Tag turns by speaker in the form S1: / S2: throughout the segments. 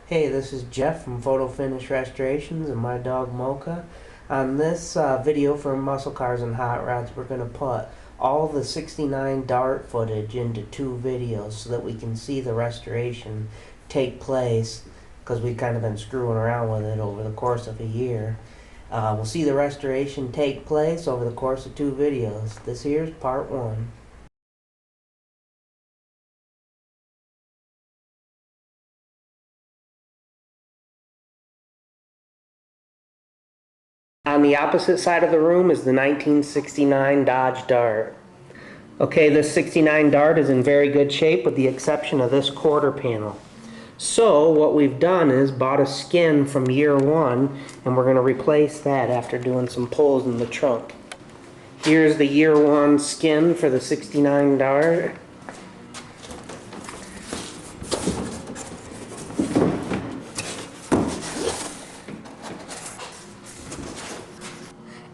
S1: Hey, this is Jeff from Photofinish Restorations and my dog Mocha. On this video for muscle cars and hot rods, we're going to put all the 69 dart footage into 2 videos so that we can see the restoration take place, because we've kind of been screwing around with it over the course of a year. We'll see the restoration take place over the course of 2 videos. This here's part 1. On the opposite side of the room is the 1969 Dodge Dart. Okay, this 69 Dart is in very good shape with the exception of this quarter panel. So what we've done is bought a skin from year 1, and we're going to replace that after doing some pulls in the trunk. Here's the year 1 skin for the 69 Dart.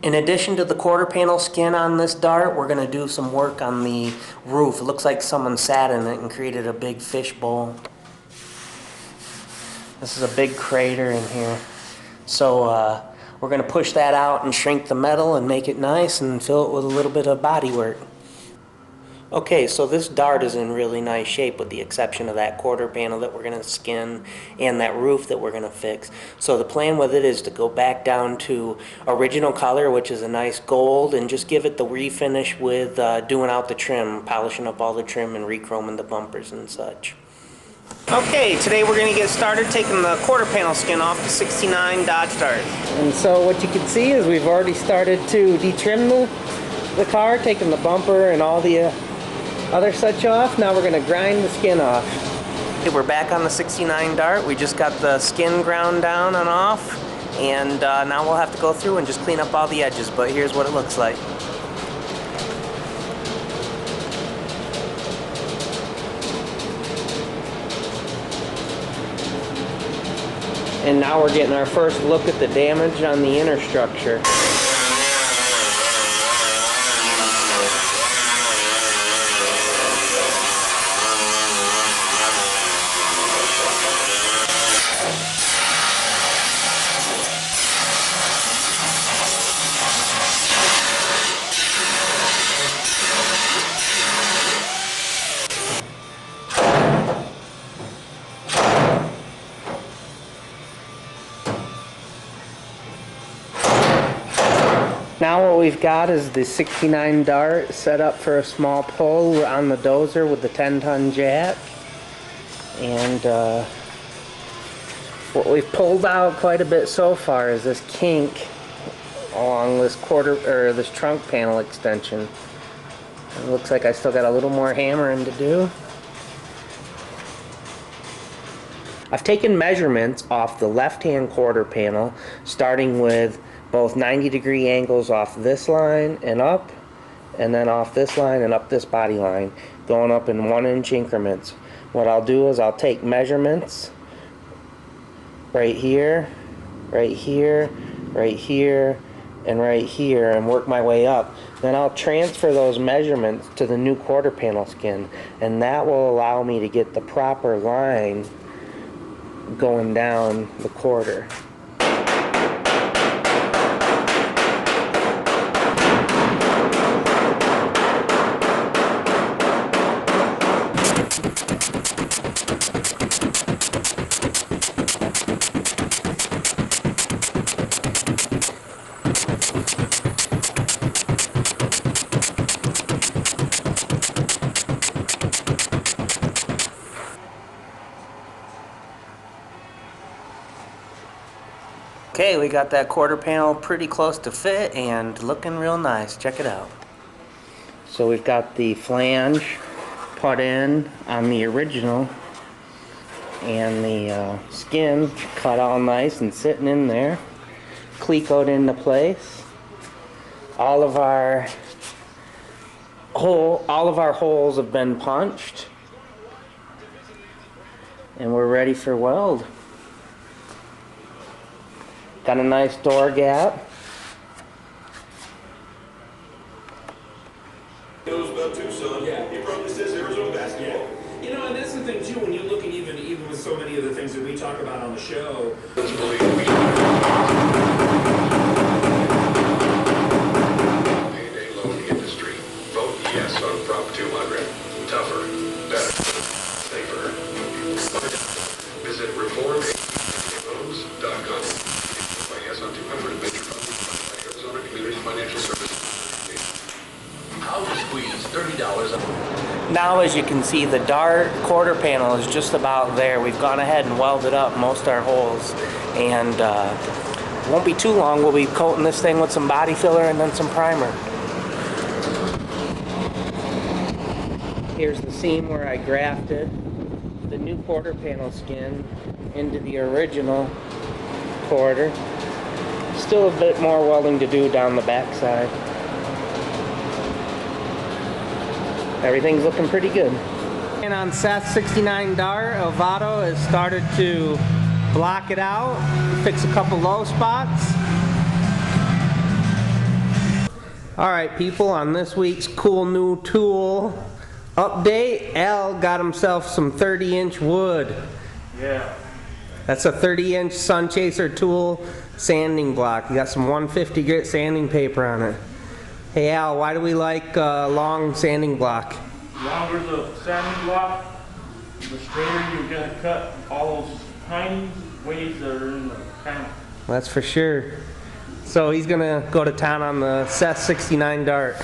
S1: In addition to the quarter panel skin on this dart, we're going to do some work on the roof. It looks like someone sat in it and created a big fish bowl. This is a big crater in here. So we're going to push that out and shrink the metal and make it nice and fill it with a little bit of bodywork. Okay, so this dart is in really nice shape with the exception of that quarter panel that we're going to skin and that roof that we're going to fix. So the plan with it is to go back down to original color, which is a nice gold, and just give it the refinish with doing out the trim, polishing up all the trim and re-chroming the bumpers and such. Okay, today we're going to get started taking the quarter panel skin off the 69 Dodge Dart. And so what you can see is we've already started to detrim the car, taking the bumper and all the other such off. Now we're going to grind the skin off. Okay, we're back on the 69 Dart. We just got the skin ground down and off, and now we'll have to go through and just clean up all the edges, but here's what it looks like. And now we're getting our first look at the damage on the inner structure. Now what we've got is the 69 Dart set up for a small pull on the dozer with the 10-ton jack. And what we've pulled out quite a bit so far is this kink along this this trunk panel extension. It looks like I still got a little more hammering to do. I've taken measurements off the left-hand quarter panel, starting with both 90-degree angles off this line and up, and then off this line and up this body line, going up in 1-inch increments. What I'll do is I'll take measurements right here, right here, right here, and right here, and work my way up. Then I'll transfer those measurements to the new quarter panel skin, and that will allow me to get the proper line going down the quarter. Okay, we got that quarter panel pretty close to fit and looking real nice. Check it out. So we've got the flange put in on the original, and the skin cut all nice and sitting in there, clecoed into place. All of our holes have been punched, and we're ready for weld. Got a nice door gap.
S2: Knows about Tucson. Yeah, he probably says Arizona basketball.
S3: Yeah. You know, and that's the thing too. When you look at even with so many of the things that we talk about on the show.
S2: Payday loan industry. Vote yes on Prop 200. Tougher, better, safer. Visit reformloans.com. Vote yes on 200 major public Arizona Community Financial Services.
S4: How to squeeze $30 out.
S1: Now, as you can see, the dart quarter panel is just about there. We've gone ahead and welded up most our holes, and won't be too long. We'll be coating this thing with some body filler and then some primer. Here's the seam where I grafted the new quarter panel skin into the original quarter. Still a bit more welding to do down the back side. Everything's looking pretty good. And on Seth 69 dart, Elvato has started to block it out, fix a couple low spots. Alright people, on this week's cool new tool update, Al got himself some 30-inch wood.
S3: Yeah.
S1: That's a 30-inch Sun Chaser tool sanding block. You got some 150 grit sanding paper on it. Hey Al, why do we like long sanding block?
S3: Longer the sanding block, the straighter you're going to cut all those tiny waves that are in the panel.
S1: That's for sure. So he's gonna go to town on the Seth 69 dart.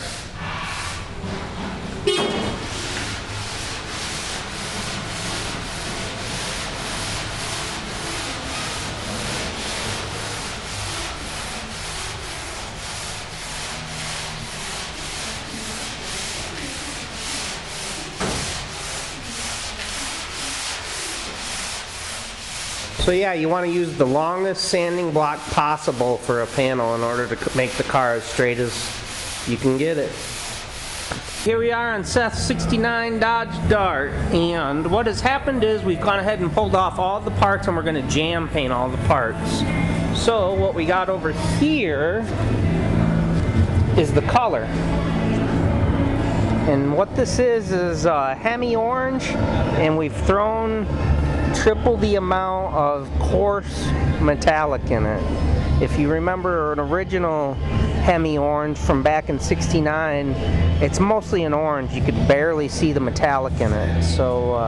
S1: So yeah, you want to use the longest sanding block possible for a panel in order to make the car as straight as you can get it. Here we are on Seth's 69 Dodge Dart, and what has happened is we've gone ahead and pulled off all the parts and we're going to jam paint all the parts. So what we got over here is the color. And what this is Hemi Orange, and we've thrown triple the amount of coarse metallic in it. If you remember an original Hemi Orange from back in '69, it's mostly an orange. You could barely see the metallic in it. So,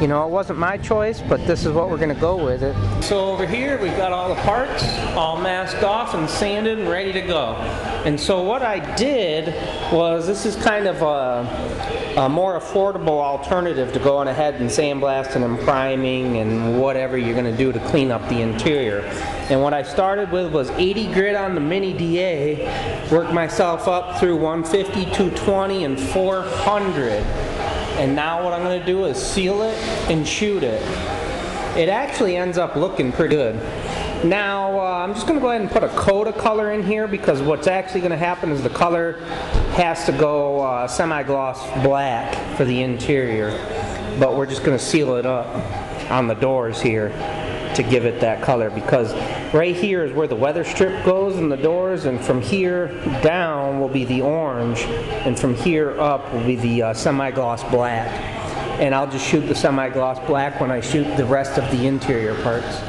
S1: you know, it wasn't my choice, but this is what we're going to go with it. So over here we've got all the parts all masked off and sanded and ready to go. And so what I did was, this is kind of a more affordable alternative to going ahead and sandblasting and priming and whatever you're going to do to clean up the interior. And what I started with was 80 grit on the Mini DA, worked myself up through 150, 220, and 400. And now what I'm going to do is seal it and shoot it. It actually ends up looking pretty good. Now I'm just going to go ahead and put a coat of color in here, because what's actually going to happen is the color has to go semi-gloss black for the interior. But we're just going to seal it up on the doors here to give it that color, because right here is where the weather strip goes in the doors, and from here down will be the orange, and from here up will be the semi-gloss black. And I'll just shoot the semi-gloss black when I shoot the rest of the interior parts.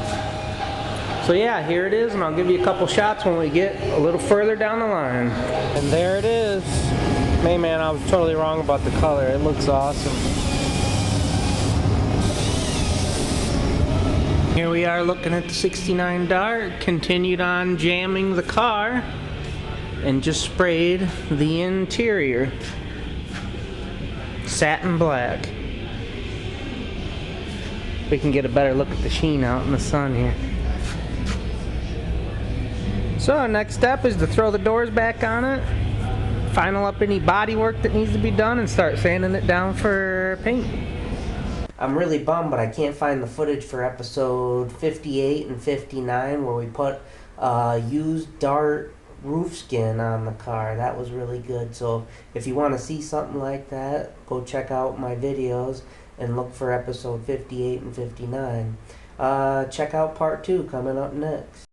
S1: So yeah, here it is, and I'll give you a couple shots when we get a little further down the line. And there it is. Hey man, I was totally wrong about the color. It looks awesome. Here we are looking at the 69 Dart, continued on jamming the car, and just sprayed the interior satin black. We can get a better look at the sheen out in the sun here. So next step is to throw the doors back on it, final up any body work that needs to be done, and start sanding it down for paint. I'm really bummed, but I can't find the footage for episode 58 and 59 where we put used Dart roof skin on the car. That was really good. So if you want to see something like that, go check out my videos and look for episode 58 and 59. Check out part 2 coming up next.